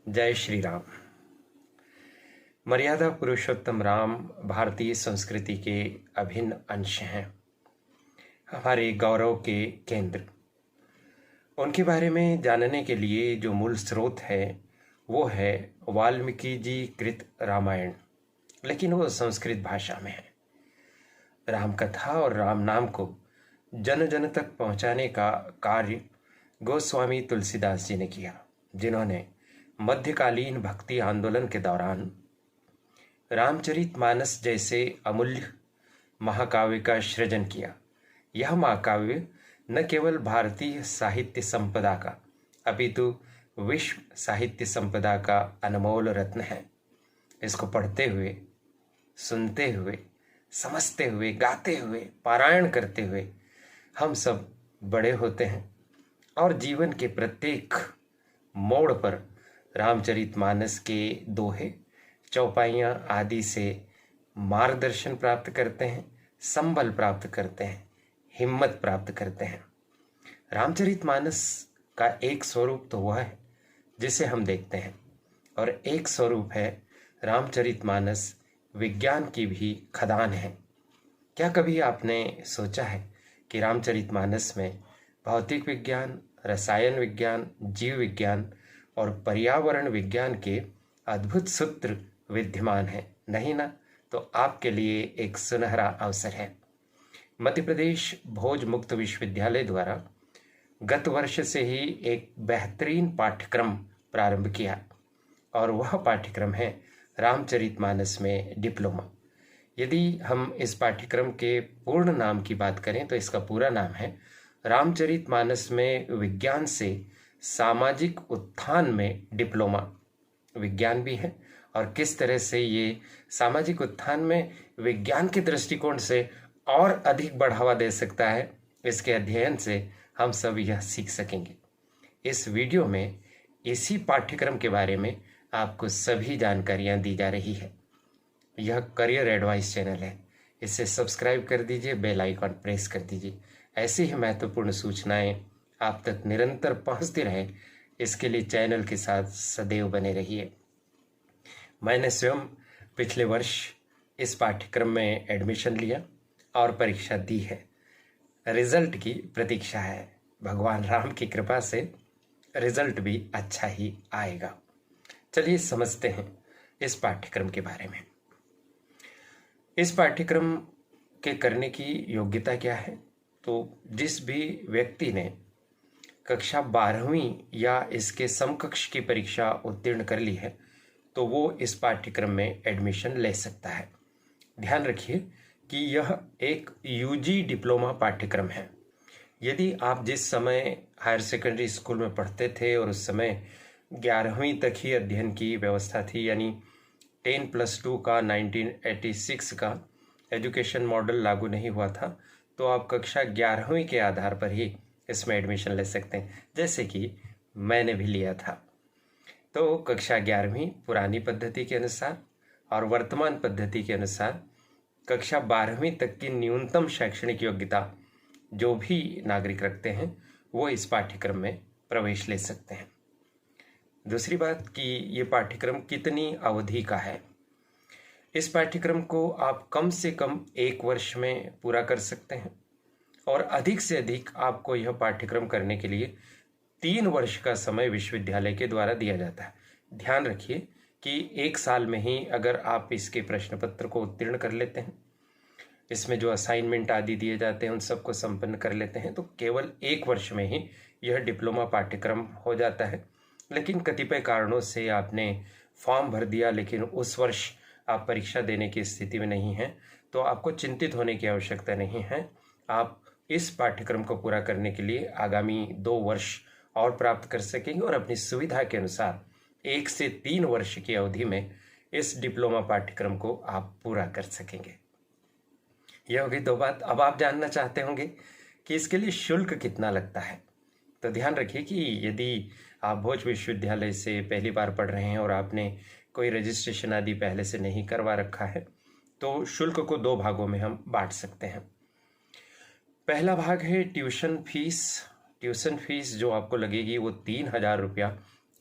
जय श्री राम। मर्यादा पुरुषोत्तम राम भारतीय संस्कृति के अभिन्न अंश हैं, हमारे गौरव के केंद्र। उनके बारे में जानने के लिए जो मूल स्रोत है वो है वाल्मीकि जी कृत रामायण, लेकिन वो संस्कृत भाषा में है। राम कथा और राम नाम को जन जन तक पहुंचाने का कार्य गोस्वामी तुलसीदास जी ने किया, जिन्होंने मध्यकालीन भक्ति आंदोलन के दौरान रामचरितमानस जैसे अमूल्य महाकाव्य का सृजन किया। यह महाकाव्य न केवल भारतीय साहित्य संपदा का अपितु विश्व साहित्य संपदा का अनमोल रत्न है। इसको पढ़ते हुए, सुनते हुए, समझते हुए, गाते हुए, पारायण करते हुए हम सब बड़े होते हैं और जीवन के प्रत्येक मोड़ पर रामचरितमानस के दोहे, चौपाइयाँ आदि से मार्गदर्शन प्राप्त करते हैं, संबल प्राप्त करते हैं, हिम्मत प्राप्त करते हैं। रामचरितमानस का एक स्वरूप तो वह है जिसे हम देखते हैं, और एक स्वरूप है रामचरितमानस विज्ञान की भी खदान है। क्या कभी आपने सोचा है कि रामचरितमानस में भौतिक विज्ञान, रसायन विज्ञान, जीव विज्ञान और पर्यावरण विज्ञान के अद्भुत सूत्र विद्यमान हैं? नहीं ना? तो आपके लिए एक सुनहरा अवसर है। मध्य प्रदेश भोज मुक्त विश्वविद्यालय द्वारा गत वर्ष से ही एक बेहतरीन पाठ्यक्रम प्रारंभ किया, और वह पाठ्यक्रम है रामचरितमानस में डिप्लोमा। यदि हम इस पाठ्यक्रम के पूर्ण नाम की बात करें तो इसका पूरा नाम है रामचरितमानस में विज्ञान से सामाजिक उत्थान में डिप्लोमा। विज्ञान भी है और किस तरह से ये सामाजिक उत्थान में विज्ञान के दृष्टिकोण से और अधिक बढ़ावा दे सकता है, इसके अध्ययन से हम सब यह सीख सकेंगे। इस वीडियो में इसी पाठ्यक्रम के बारे में आपको सभी जानकारियां दी जा रही है। यह करियर एडवाइस चैनल है, इसे सब्सक्राइब कर दीजिए, बेल आइकॉन प्रेस कर दीजिए। ऐसी ही महत्वपूर्ण सूचनाएं आप तक निरंतर पहुंचती रहे, इसके लिए चैनल के साथ सदैव बने रहिए। मैंने स्वयं पिछले वर्ष इस पाठ्यक्रम में एडमिशन लिया और परीक्षा दी है। रिजल्ट की प्रतीक्षा है। भगवान राम की कृपा से रिजल्ट भी अच्छा ही आएगा। चलिए समझते हैं इस पाठ्यक्रम के बारे में। इस पाठ्यक्रम के करने की योग्यता क्या है? तो जिस भी व्यक्ति ने कक्षा 12वीं या इसके समकक्ष की परीक्षा उत्तीर्ण कर ली है तो वो इस पाठ्यक्रम में एडमिशन ले सकता है। ध्यान रखिए कि यह एक यूजी डिप्लोमा पाठ्यक्रम है। यदि आप जिस समय हायर सेकेंडरी स्कूल में पढ़ते थे और उस समय 11वीं तक ही अध्ययन की व्यवस्था थी, यानी 10+2 का 1986 का एजुकेशन मॉडल लागू नहीं हुआ था, तो आप कक्षा 11वीं के आधार पर ही इसमें एडमिशन ले सकते हैं, जैसे कि मैंने भी लिया था। तो कक्षा 11वीं पुरानी पद्धति के अनुसार और वर्तमान पद्धति के अनुसार कक्षा 12वीं तक की न्यूनतम शैक्षणिक योग्यता जो भी नागरिक रखते हैं वो इस पाठ्यक्रम में प्रवेश ले सकते हैं। दूसरी बात कि ये पाठ्यक्रम कितनी अवधि का है। इस पाठ्यक्रम को आप कम से कम 1 वर्ष में पूरा कर सकते हैं, और अधिक से अधिक आपको यह पाठ्यक्रम करने के लिए 3 वर्ष का समय विश्वविद्यालय के द्वारा दिया जाता है। ध्यान रखिए कि 1 साल में ही अगर आप इसके प्रश्न पत्र को उत्तीर्ण कर लेते हैं, इसमें जो असाइनमेंट आदि दिए जाते हैं उन सबको संपन्न कर लेते हैं, तो केवल 1 वर्ष में ही यह डिप्लोमा पाठ्यक्रम हो जाता है। लेकिन कतिपय कारणों से आपने फॉर्म भर दिया लेकिन उस वर्ष आप परीक्षा देने की स्थिति में नहीं हैं, तो आपको चिंतित होने की आवश्यकता नहीं है। आप इस पाठ्यक्रम को पूरा करने के लिए आगामी 2 वर्ष और प्राप्त कर सकेंगे, और अपनी सुविधा के अनुसार 1 से 3 वर्ष की अवधि में इस डिप्लोमा पाठ्यक्रम को आप पूरा कर सकेंगे। यह होगी 2 बात। अब आप जानना चाहते होंगे कि इसके लिए शुल्क कितना लगता है। तो ध्यान रखिए कि यदि आप भोज विश्वविद्यालय से पहली बार पढ़ रहे हैं और आपने कोई रजिस्ट्रेशन आदि पहले से नहीं करवा रखा है, तो शुल्क को 2 भागों में हम बांट सकते हैं। पहला भाग है ट्यूशन फीस। ट्यूशन फीस जो आपको लगेगी वो 3000 रुपया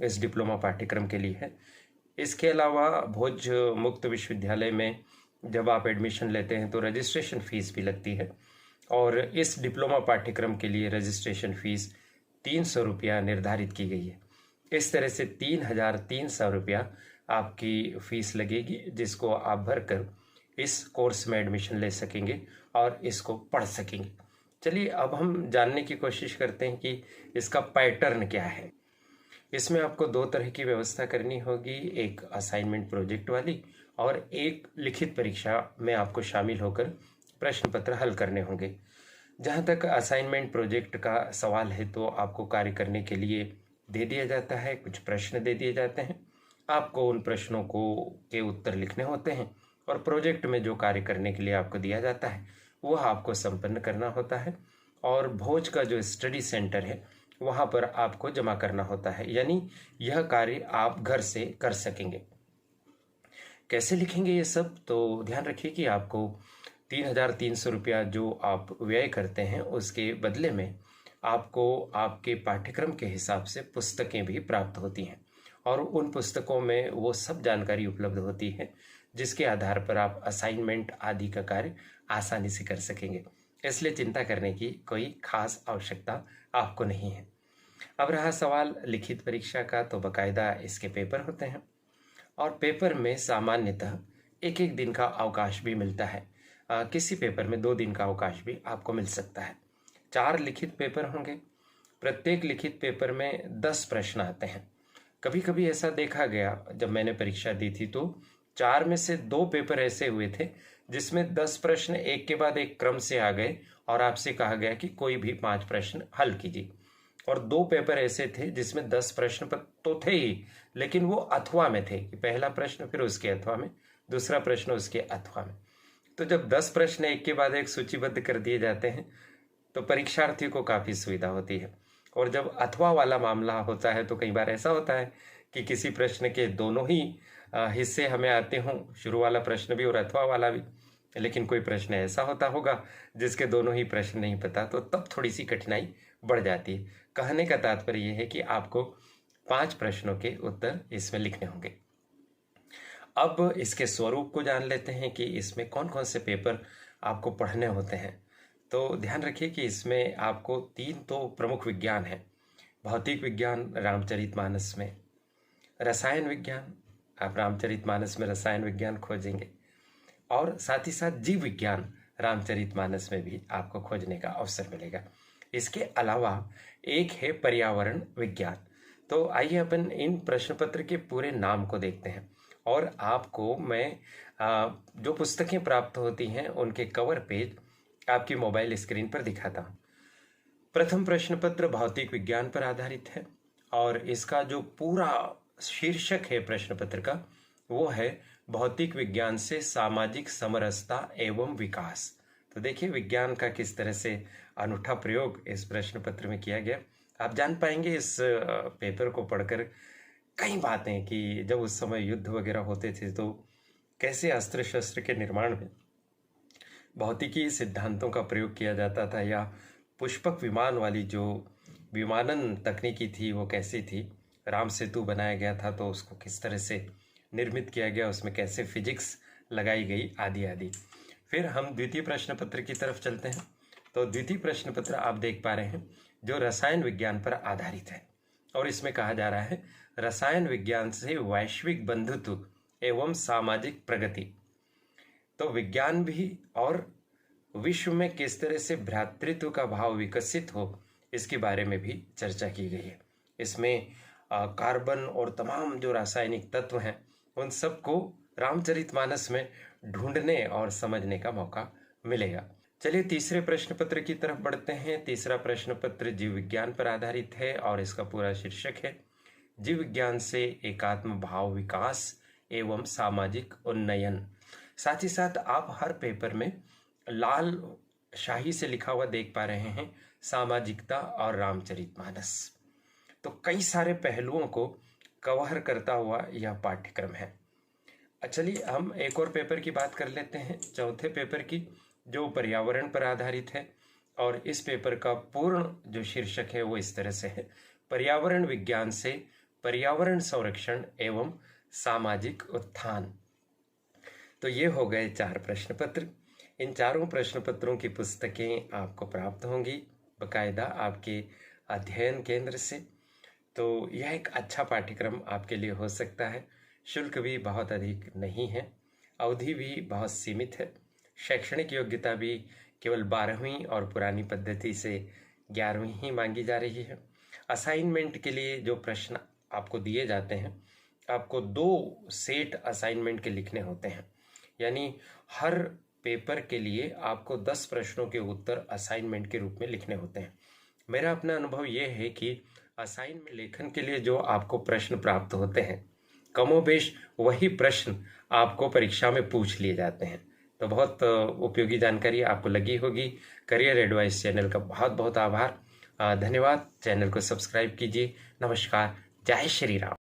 इस डिप्लोमा पाठ्यक्रम के लिए है। इसके अलावा भोज मुक्त विश्वविद्यालय में जब आप एडमिशन लेते हैं तो रजिस्ट्रेशन फ़ीस भी लगती है, और इस डिप्लोमा पाठ्यक्रम के लिए रजिस्ट्रेशन फ़ीस 300 रुपया निर्धारित की गई है। इस तरह से 3,300 रुपया आपकी फ़ीस लगेगी, जिसको आप भरकर इस कोर्स में एडमिशन ले सकेंगे और इसको पढ़ सकेंगे। चलिए अब हम जानने की कोशिश करते हैं कि इसका पैटर्न क्या है। इसमें आपको दो तरह की व्यवस्था करनी होगी, एक असाइनमेंट प्रोजेक्ट वाली और एक लिखित परीक्षा में आपको शामिल होकर प्रश्न पत्र हल करने होंगे। जहाँ तक असाइनमेंट प्रोजेक्ट का सवाल है तो आपको कार्य करने के लिए दे दिया जाता है, कुछ प्रश्न दे दिए जाते हैं, आपको उन प्रश्नों के उत्तर लिखने होते हैं और प्रोजेक्ट में जो कार्य करने के लिए आपको दिया जाता है वह आपको संपन्न करना होता है, और भोज का जो स्टडी सेंटर है वहाँ पर आपको जमा करना होता है, यानी यह कार्य आप घर से कर सकेंगे। कैसे लिखेंगे ये सब, तो ध्यान रखिए कि आपको 3,300 रुपया जो आप व्यय करते हैं उसके बदले में आपको आपके पाठ्यक्रम के हिसाब से पुस्तकें भी प्राप्त होती हैं, और उन पुस्तकों में वो सब जानकारी उपलब्ध होती है जिसके आधार पर आप असाइनमेंट आदि का कार्य आसानी से कर सकेंगे। इसलिए चिंता करने की कोई खास आवश्यकता आपको नहीं है। अब रहा सवाल लिखित परीक्षा का, तो बाकायदा इसके पेपर होते हैं और पेपर में सामान्यतः एक एक दिन का अवकाश भी मिलता है। किसी पेपर में 2 दिन का अवकाश भी आपको मिल सकता है। 4 लिखित पेपर होंगे। प्रत्येक लिखित पेपर में 10 प्रश्न आते हैं। कभी कभी ऐसा देखा गया, जब मैंने परीक्षा दी थी तो 4 में से 2 पेपर ऐसे हुए थे जिसमें 10 प्रश्न एक के बाद एक क्रम से आ गए और आपसे कहा गया कि कोई भी 5 प्रश्न हल कीजिए, और 2 पेपर ऐसे थे जिसमें 10 प्रश्न तो थे ही, लेकिन वो अथवा में थे कि पहला प्रश्न फिर उसके अथवा में, दूसरा प्रश्न उसके अथवा में। तो जब 10 प्रश्न एक के बाद एक सूचीबद्ध कर दिए जाते हैं तो परीक्षार्थी को काफ़ी सुविधा होती है, और जब अथवा वाला मामला होता है तो कई बार ऐसा होता है कि किसी प्रश्न के दोनों ही हिस्से हमें आते हों, शुरू वाला प्रश्न भी और अथवा वाला भी, लेकिन कोई प्रश्न ऐसा होता होगा जिसके दोनों ही प्रश्न नहीं पता, तो तब थोड़ी सी कठिनाई बढ़ जाती है। कहने का तात्पर्य यह है कि आपको 5 प्रश्नों के उत्तर इसमें लिखने होंगे। अब इसके स्वरूप को जान लेते हैं कि इसमें कौन कौन से पेपर आपको पढ़ने होते हैं। तो ध्यान रखिए कि इसमें आपको 3 तो प्रमुख विज्ञान हैं। भौतिक विज्ञान रामचरितमानस में, रसायन विज्ञान आप रामचरितमानस में रसायन विज्ञान खोजेंगे, और साथ ही साथ जीव विज्ञान रामचरितमानस में भी आपको खोजने का अवसर मिलेगा। इसके अलावा एक है पर्यावरण विज्ञान। तो आइए अपन इन प्रश्न पत्र के पूरे नाम को देखते हैं, और आपको मैं जो पुस्तकें प्राप्त होती हैं उनके कवर पेज आपकी मोबाइल स्क्रीन पर दिखाता हूँ। प्रथम प्रश्न पत्र भौतिक विज्ञान पर आधारित है, और इसका जो पूरा शीर्षक है प्रश्न पत्र का वो है भौतिक विज्ञान से सामाजिक समरसता एवं विकास। तो देखिए विज्ञान का किस तरह से अनूठा प्रयोग इस प्रश्न पत्र में किया गया। आप जान पाएंगे इस पेपर को पढ़कर कई बातें कि जब उस समय युद्ध वगैरह होते थे तो कैसे अस्त्र शस्त्र के निर्माण में भौतिकी सिद्धांतों का प्रयोग किया जाता था, या पुष्पक विमान वाली जो विमानन तकनीकी थी वो कैसी थी, राम सेतु बनाया गया था तो उसको किस तरह से निर्मित किया गया, उसमें कैसे फिजिक्स लगाई गई, आदि आदि। फिर हम द्वितीय प्रश्न पत्र की तरफ चलते हैं। तो द्वितीय प्रश्न पत्र आप देख पा रहे हैं जो रसायन विज्ञान पर आधारित है, और इसमें कहा जा रहा है रसायन विज्ञान से वैश्विक बंधुत्व एवं सामाजिक प्रगति। तो विज्ञान भी और विश्व में किस तरह से भ्रातृत्व का भाव विकसित हो इसके बारे में भी चर्चा की गई है। इसमें कार्बन और तमाम जो रासायनिक तत्व हैं उन सबको रामचरितमानस में ढूंढने और समझने का मौका मिलेगा। चलिए तीसरे प्रश्न पत्र की तरफ बढ़ते हैं। तीसरा प्रश्न पत्र जीव विज्ञान पर आधारित है, और इसका पूरा शीर्षक है जीव विज्ञान से एकात्म भाव विकास एवं सामाजिक उन्नयन। साथ ही साथ आप हर पेपर में लाल शाही से लिखा हुआ देख पा रहे हैं सामाजिकता और रामचरितमानस। तो कई सारे पहलुओं को कवर करता हुआ यह पाठ्यक्रम है। चलिए हम एक और पेपर की बात कर लेते हैं, चौथे पेपर की, जो पर्यावरण पर आधारित है, और इस पेपर का पूर्ण जो शीर्षक है वो इस तरह से है पर्यावरण विज्ञान से पर्यावरण संरक्षण एवं सामाजिक उत्थान। तो ये हो गए 4 प्रश्न पत्र। इन चारों प्रश्न पत्रों की पुस्तकें आपको प्राप्त होंगी बकायदा आपके अध्ययन केंद्र से। तो यह एक अच्छा पाठ्यक्रम आपके लिए हो सकता है। शुल्क भी बहुत अधिक नहीं है, अवधि भी बहुत सीमित है, शैक्षणिक योग्यता भी केवल 12वीं और पुरानी पद्धति से 11वीं ही मांगी जा रही है। असाइनमेंट के लिए जो प्रश्न आपको दिए जाते हैं, आपको 2 सेट असाइनमेंट के लिखने होते हैं, यानी हर पेपर के लिए आपको 10 प्रश्नों के उत्तर असाइनमेंट के रूप में लिखने होते हैं। मेरा अपना अनुभव यह है कि असाइनमेंट लेखन के लिए जो आपको प्रश्न प्राप्त होते हैं, कमोबेश वही प्रश्न आपको परीक्षा में पूछ लिए जाते हैं। तो बहुत उपयोगी जानकारी आपको लगी होगी। करियर एडवाइस चैनल का बहुत बहुत आभार, धन्यवाद। चैनल को सब्सक्राइब कीजिए। नमस्कार, जय श्री राम।